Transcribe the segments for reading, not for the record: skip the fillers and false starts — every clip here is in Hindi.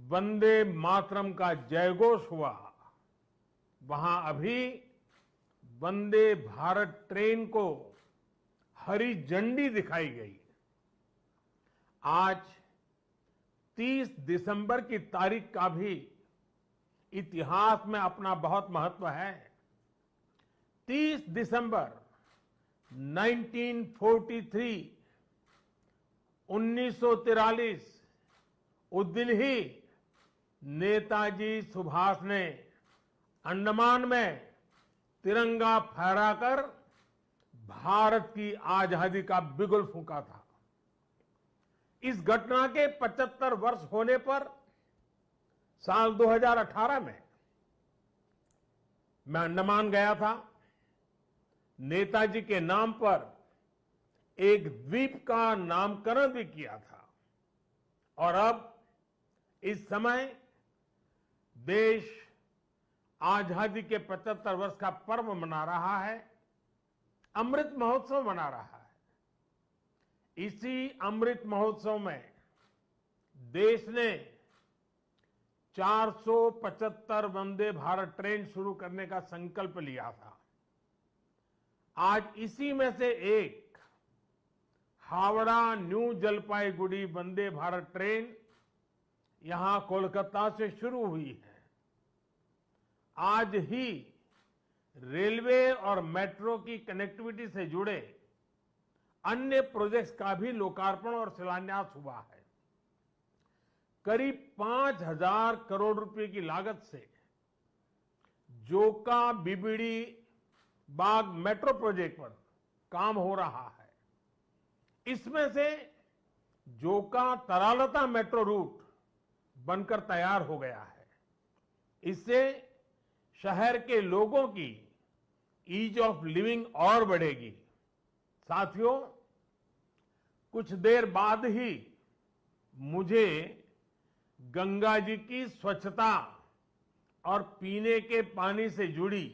वंदे मातरम का जयघोष हुआ, वहां अभी वंदे भारत ट्रेन को हरी झंडी दिखाई गई। आज 30 दिसंबर की तारीख का भी इतिहास में अपना बहुत महत्व है। 30 दिसंबर 1943 1943 उस दिन ही नेताजी सुभाष ने अंडमान में तिरंगा फहराकर भारत की आजादी का बिगुल फूंका था। इस घटना के 75 वर्ष होने पर साल 2018 में मैं अंडमान गया था। नेताजी के नाम पर एक द्वीप का नामकरण भी किया था और अब इस समय देश आजादी के 75 वर्ष का पर्व मना रहा है, अमृत महोत्सव मना रहा है। इसी अमृत महोत्सव में देश ने 475 वंदे भारत ट्रेन शुरू करने का संकल्प लिया था। आज इसी में से एक हावड़ा न्यू जलपाईगुड़ी वंदे भारत ट्रेन यहां कोलकाता से शुरू हुई है। आज ही रेलवे और मेट्रो की कनेक्टिविटी से जुड़े अन्य प्रोजेक्ट्स का भी लोकार्पण और शिलान्यास हुआ है। करीब 5,000 करोड़ रुपए की लागत से जोका बीबीडी बाग मेट्रो प्रोजेक्ट पर काम हो रहा है। इसमें से जोका तरालता मेट्रो रूट बनकर तैयार हो गया है। इससे शहर के लोगों की ईज ऑफ लिविंग और बढ़ेगी। साथियों, कुछ देर बाद ही मुझे गंगा जी की स्वच्छता और पीने के पानी से जुड़ी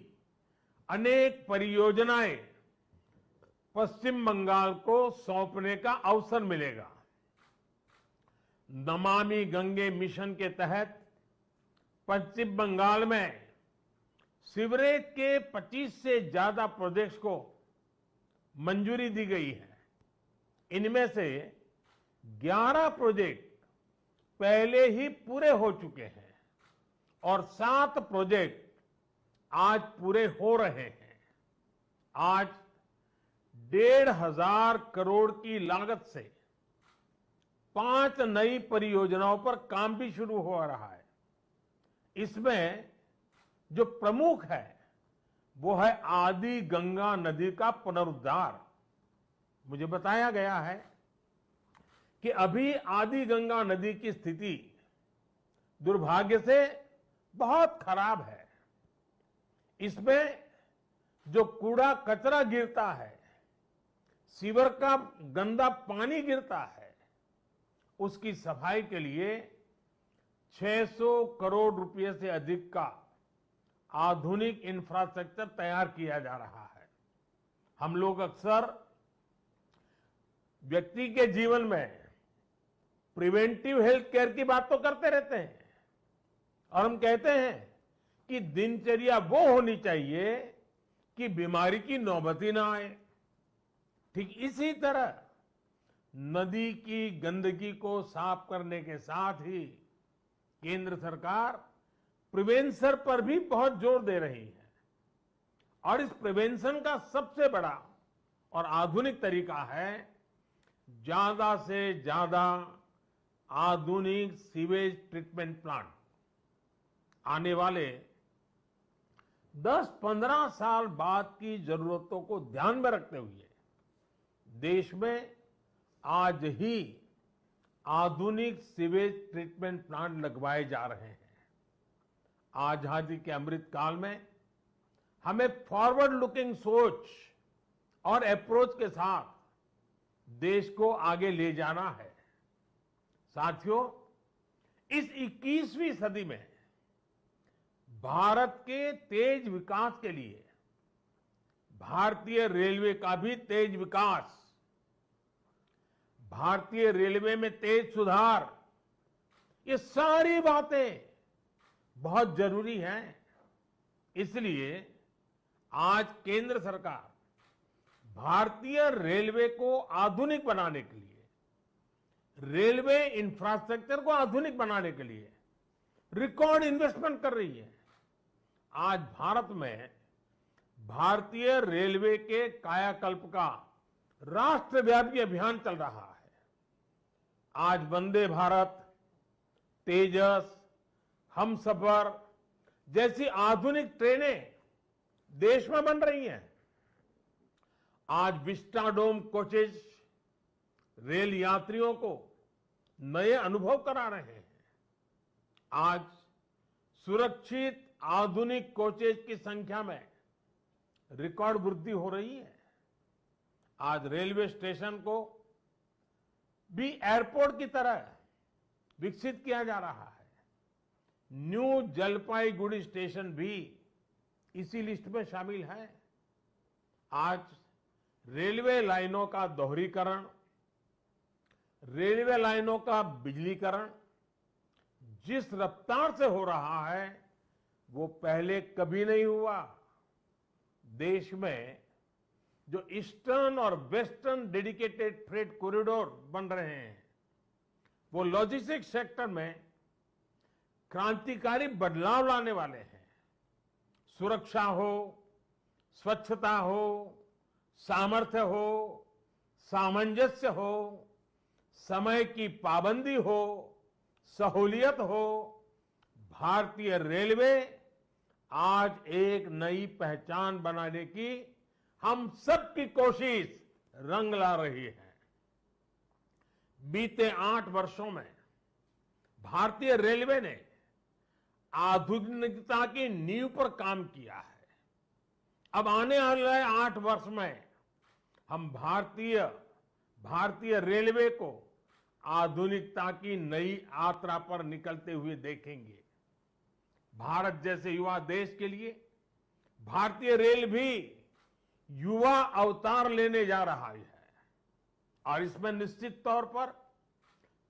अनेक परियोजनाएं पश्चिम बंगाल को सौंपने का अवसर मिलेगा। नमामि गंगे मिशन के तहत पश्चिम बंगाल में सीवरेज के 25 से ज्यादा प्रोजेक्ट्स को मंजूरी दी गई है। इनमें से 11 प्रोजेक्ट पहले ही पूरे हो चुके हैं और 7 प्रोजेक्ट आज पूरे हो रहे हैं। आज 1,500 करोड़ की लागत से 5 नई परियोजनाओं पर काम भी शुरू हो रहा है। इसमें जो प्रमुख है वो है आदि गंगा नदी का पुनरुद्धार। मुझे बताया गया है कि अभी आदि गंगा नदी की स्थिति दुर्भाग्य से बहुत खराब है। इसमें जो कूड़ा कचरा गिरता है, सीवर का गंदा पानी गिरता है, उसकी सफाई के लिए 600 करोड़ रुपए से अधिक का आधुनिक इंफ्रास्ट्रक्चर तैयार किया जा रहा है। हम लोग अक्सर व्यक्ति के जीवन में प्रिवेंटिव हेल्थ केयर की बात तो करते रहते हैं और हम कहते हैं कि दिनचर्या वो होनी चाहिए कि बीमारी की नौबत ही ना आए। ठीक इसी तरह नदी की गंदगी को साफ करने के साथ ही केंद्र सरकार प्रिवेंशन पर भी बहुत जोर दे रही है और इस प्रिवेंशन का सबसे बड़ा और आधुनिक तरीका है ज्यादा से ज्यादा आधुनिक सीवेज ट्रीटमेंट प्लांट। आने वाले 10-15 साल बाद की जरूरतों को ध्यान में रखते हुए देश में आज ही आधुनिक सीवेज ट्रीटमेंट प्लांट लगवाए जा रहे हैं। आजादी के अमृत काल में हमें फॉरवर्ड लुकिंग सोच और अप्रोच के साथ देश को आगे ले जाना है। साथियों, इस 21वीं सदी में भारत के तेज विकास के लिए भारतीय रेलवे का भी तेज विकास, भारतीय रेलवे में तेज सुधार, ये सारी बातें बहुत जरूरी हैं। इसलिए आज केंद्र सरकार भारतीय रेलवे को आधुनिक बनाने के लिए, रेलवे इंफ्रास्ट्रक्चर को आधुनिक बनाने के लिए रिकॉर्ड इन्वेस्टमेंट कर रही है। आज भारत में भारतीय रेलवे के कायाकल्प का राष्ट्रव्यापी अभियान चल रहा है। आज वंदे भारत, तेजस, हमसफर जैसी आधुनिक ट्रेनें देश में बन रही हैं। आज विस्टाडोम कोचेज रेल यात्रियों को नए अनुभव करा रहे हैं। आज सुरक्षित आधुनिक कोचेज की संख्या में रिकॉर्ड वृद्धि हो रही है। आज रेलवे स्टेशन को भी एयरपोर्ट की तरह विकसित किया जा रहा है। न्यू जलपाईगुड़ी स्टेशन भी इसी लिस्ट में शामिल है। आज रेलवे लाइनों का दोहरीकरण, रेलवे लाइनों का बिजलीकरण जिस रफ्तार से हो रहा है वो पहले कभी नहीं हुआ। देश में जो ईस्टर्न और वेस्टर्न डेडिकेटेड फ्रेट कॉरिडोर बन रहे हैं वो लॉजिस्टिक्स सेक्टर में क्रांतिकारी बदलाव लाने वाले हैं। सुरक्षा हो, स्वच्छता हो, सामर्थ्य हो, सामंजस्य हो, समय की पाबंदी हो, सहूलियत हो, भारतीय रेलवे आज एक नई पहचान बनाने की हम सबकी कोशिश रंग ला रही है। बीते 8 वर्षों में भारतीय रेलवे ने आधुनिकता की नींव पर काम किया है। अब आने वाले 8 वर्ष में हम भारतीय रेलवे को आधुनिकता की नई यात्रा पर निकलते हुए देखेंगे। भारत जैसे युवा देश के लिए भारतीय रेल भी युवा अवतार लेने जा रहा है और इसमें निश्चित तौर पर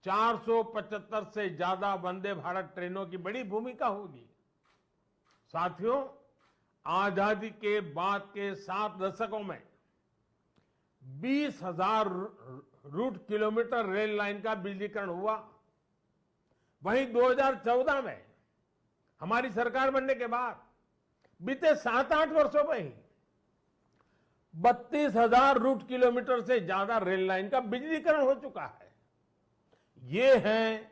475 से ज्यादा वंदे भारत ट्रेनों की बड़ी भूमिका होगी। साथियों, आजादी के बाद के 7 दशकों में 20,000 रूट किलोमीटर रेल लाइन का बिजलीकरण हुआ। वहीं 2014 में हमारी सरकार बनने के बाद बीते 7-8 वर्षों में ही 32,000 रूट किलोमीटर से ज्यादा रेल लाइन का बिजलीकरण हो चुका है। ये है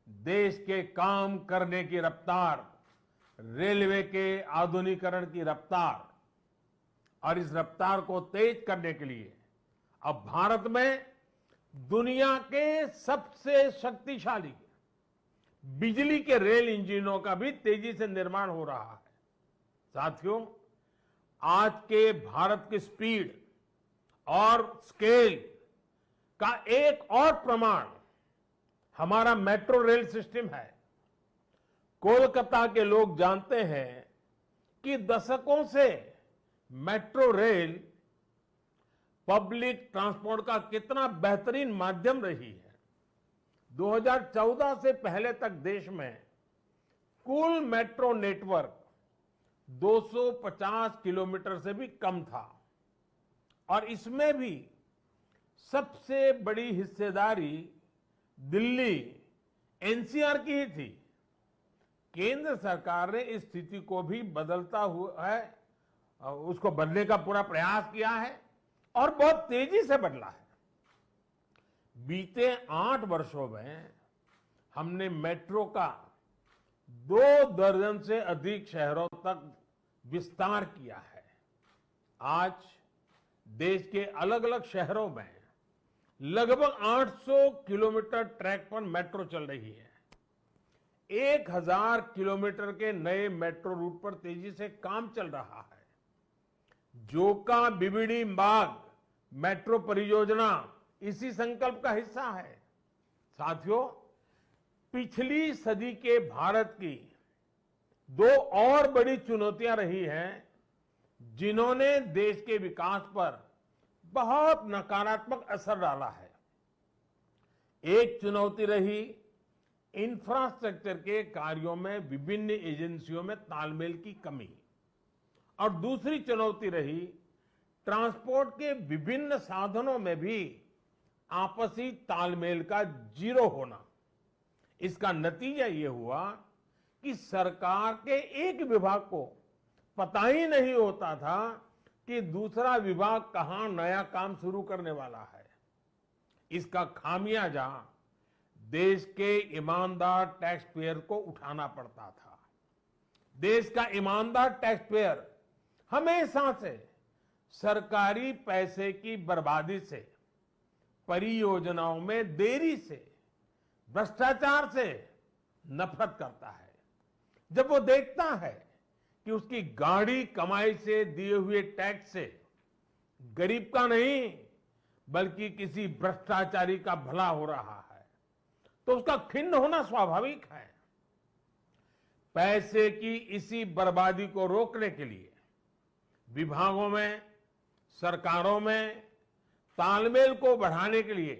देश के काम करने की रफ्तार, रेलवे के आधुनिकीकरण की रफ्तार। और इस रफ्तार को तेज करने के लिए अब भारत में दुनिया के सबसे शक्तिशाली बिजली के रेल इंजनों का भी तेजी से निर्माण हो रहा है। साथियों, आज के भारत की स्पीड और स्केल का एक और प्रमाण हमारा मेट्रो रेल सिस्टम है। कोलकाता के लोग जानते हैं कि दशकों से मेट्रो रेल पब्लिक ट्रांसपोर्ट का कितना बेहतरीन माध्यम रही है। 2014 से पहले तक देश में कुल मेट्रो नेटवर्क 250 किलोमीटर से भी कम था और इसमें भी सबसे बड़ी हिस्सेदारी दिल्ली एनसीआर की ही थी। केंद्र सरकार ने इस स्थिति को भी बदलता हुआ है, उसको बदलने का पूरा प्रयास किया है और बहुत तेजी से बदला है। बीते 8 वर्षों में हमने मेट्रो का 2 दर्जन से अधिक शहरों तक विस्तार किया है। आज देश के अलग अलग शहरों में लगभग 800 किलोमीटर ट्रैक पर मेट्रो चल रही है। 1000 किलोमीटर के नए मेट्रो रूट पर तेजी से काम चल रहा है। जोका बीबीडी मार्ग मेट्रो परियोजना इसी संकल्प का हिस्सा है। साथियों, पिछली सदी के भारत की 2 और बड़ी चुनौतियां रही हैं जिन्होंने देश के विकास पर बहुत नकारात्मक असर डाला है। एक चुनौती रही इंफ्रास्ट्रक्चर के कार्यों में विभिन्न एजेंसियों में तालमेल की कमी और दूसरी चुनौती रही ट्रांसपोर्ट के विभिन्न साधनों में भी आपसी तालमेल का जीरो होना। इसका नतीजा ये हुआ कि सरकार के एक विभाग को पता ही नहीं होता था कि दूसरा विभाग कहां नया काम शुरू करने वाला है। इसका खामियाजा देश के ईमानदार टैक्स पेयर को उठाना पड़ता था। देश का ईमानदार टैक्स पेयर हमेशा से सरकारी पैसे की बर्बादी से, परियोजनाओं में देरी से, भ्रष्टाचार से नफरत करता है। जब वो देखता है कि उसकी गाड़ी कमाई से दिए हुए टैक्स से गरीब का नहीं बल्कि किसी भ्रष्टाचारी का भला हो रहा है, तो उसका खिन्न होना स्वाभाविक है। पैसे की इसी बर्बादी को रोकने के लिए विभागों में, सरकारों में तालमेल को बढ़ाने के लिए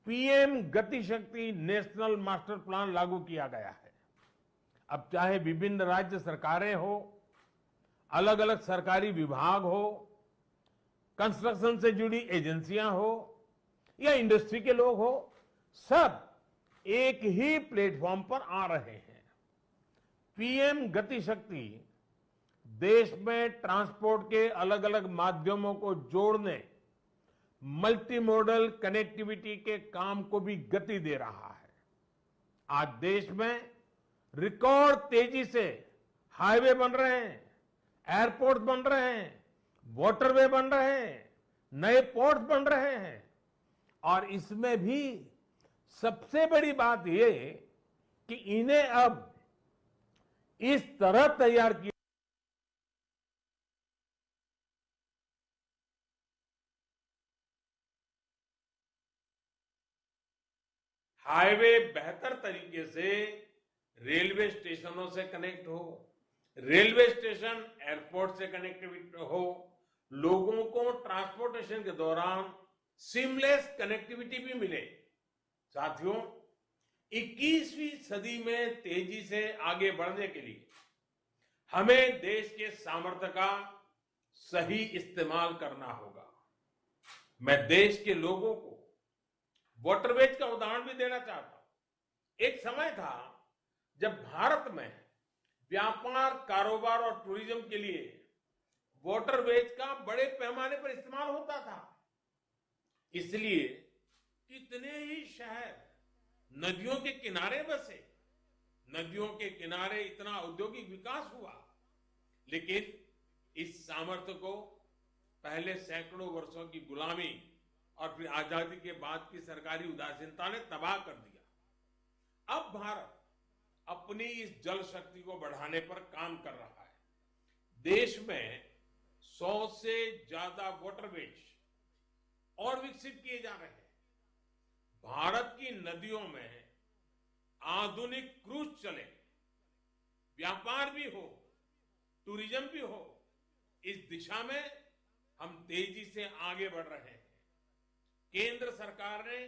पीएम गति शक्ति नेशनल मास्टर प्लान लागू किया गया है। अब चाहे विभिन्न राज्य सरकारें हो, अलग अलग सरकारी विभाग हो, कंस्ट्रक्शन से जुड़ी एजेंसियां हो या इंडस्ट्री के लोग हो, सब एक ही प्लेटफॉर्म पर आ रहे हैं। पीएम गति शक्ति देश में ट्रांसपोर्ट के अलग अलग माध्यमों को जोड़ने, मल्टी मॉडल कनेक्टिविटी के काम को भी गति दे रहा है। आज देश में रिकॉर्ड तेजी से हाईवे बन रहे हैं, एयरपोर्ट बन रहे हैं, वाटरवे बन रहे हैं, नए पोर्ट बन रहे हैं और इसमें भी सबसे बड़ी बात यह कि इन्हें अब इस तरह तैयार किया हाईवे बेहतर तरीके से रेलवे स्टेशनों से कनेक्ट हो, रेलवे स्टेशन एयरपोर्ट से कनेक्टिविटी हो, लोगों को ट्रांसपोर्टेशन के दौरान सीमलेस कनेक्टिविटी भी मिले। साथियों, 21वीं सदी में तेजी से आगे बढ़ने के लिए हमें देश के सामर्थ्य का सही इस्तेमाल करना होगा। मैं देश के लोगों को वाटरवेज का उदाहरण भी देना चाहता हूं। एक समय था जब भारत में व्यापार, कारोबार और टूरिज्म के लिए वाटरवेज का बड़े पैमाने पर इस्तेमाल होता था। इसलिए कितने ही शहर नदियों के किनारे बसे, नदियों के किनारे इतना औद्योगिक विकास हुआ, लेकिन इस सामर्थ्य को पहले सैकड़ों वर्षों की गुलामी और फिर आजादी के बाद की सरकारी उदासीनता ने तबाह कर दिया। अब भारत अपनी इस जल शक्ति को बढ़ाने पर काम कर रहा है। देश में 100 से ज्यादा वाटरवेज और विकसित किए जा रहे हैं। भारत की नदियों में आधुनिक क्रूज चले, व्यापार भी हो, टूरिज्म भी हो, इस दिशा में हम तेजी से आगे बढ़ रहे हैं। केंद्र सरकार ने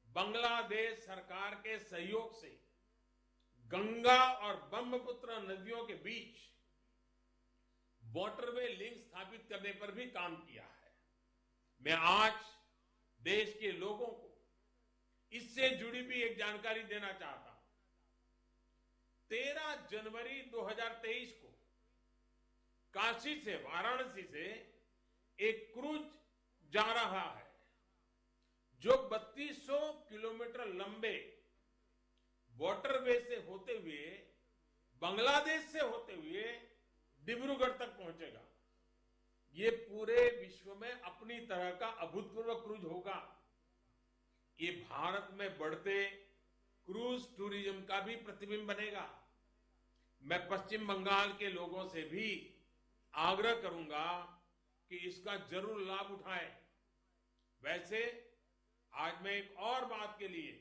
बांग्लादेश सरकार के सहयोग से गंगा और ब्रह्मपुत्र नदियों के बीच वाटरवे लिंक स्थापित करने पर भी काम किया है। मैं आज देश के लोगों को इससे जुड़ी भी एक जानकारी देना चाहता हूं। 13 जनवरी 2023 को काशी से, वाराणसी से एक क्रूज जा रहा है जो 3200 किलोमीटर लंबे वाटरवे से होते हुए, बांग्लादेश से होते हुए डिब्रूगढ़ तक पहुंचेगा। ये पूरे विश्व में अपनी तरह का अभूतपूर्व क्रूज होगा। ये भारत में बढ़ते क्रूज टूरिज्म का भी प्रतिबिंब बनेगा। मैं पश्चिम बंगाल के लोगों से भी आग्रह करूंगा कि इसका जरूर लाभ उठाएं। वैसे आज मैं एक और बात के लिए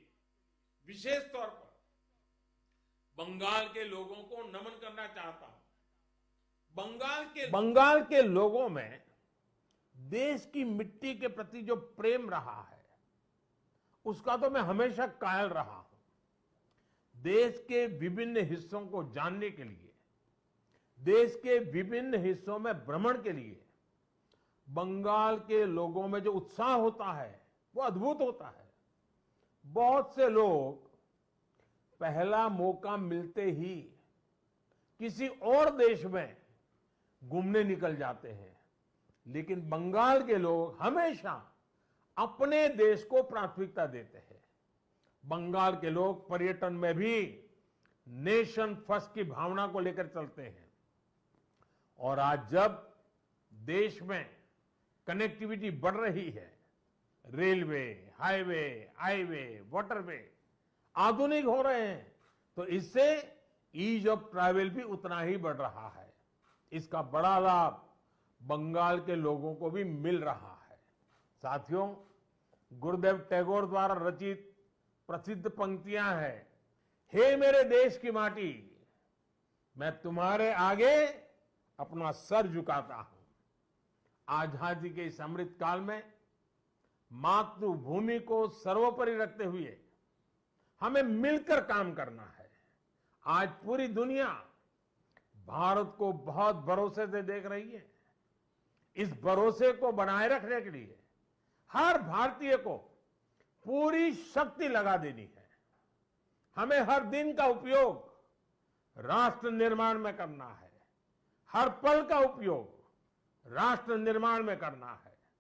विशेष तौर पर बंगाल के लोगों को नमन करना चाहता हूं। बंगाल के लोगों में देश की मिट्टी के प्रति जो प्रेम रहा है, उसका तो मैं हमेशा कायल रहा हूं। देश के विभिन्न हिस्सों को जानने के लिए, देश के विभिन्न हिस्सों में भ्रमण के लिए बंगाल के लोगों में जो उत्साह होता है वो अद्भुत होता है। बहुत से लोग पहला मौका मिलते ही किसी और देश में घूमने निकल जाते हैं, लेकिन बंगाल के लोग हमेशा अपने देश को प्राथमिकता देते हैं। बंगाल के लोग पर्यटन में भी नेशन फर्स्ट की भावना को लेकर चलते हैं। और आज जब देश में कनेक्टिविटी बढ़ रही है, रेलवे, हाईवे, वाटरवे आधुनिक हो रहे हैं, तो इससे ईज ऑफ ट्रैवल भी उतना ही बढ़ रहा है। इसका बड़ा लाभ बंगाल के लोगों को भी मिल रहा है। साथियों, गुरुदेव टैगोर द्वारा रचित प्रसिद्ध पंक्तियां हैं, हे मेरे देश की माटी, मैं तुम्हारे आगे अपना सर झुकाता हूं। आजादी के इस अमृत काल में मातृभूमि को सर्वोपरि रखते हुए हमें मिलकर काम करना है। आज पूरी दुनिया भारत को बहुत भरोसे से देख रही है। इस भरोसे को बनाए रखने के लिए हर भारतीय को पूरी शक्ति लगा देनी है। हमें हर दिन का उपयोग राष्ट्र निर्माण में करना है, हर पल का उपयोग राष्ट्र निर्माण में करना है।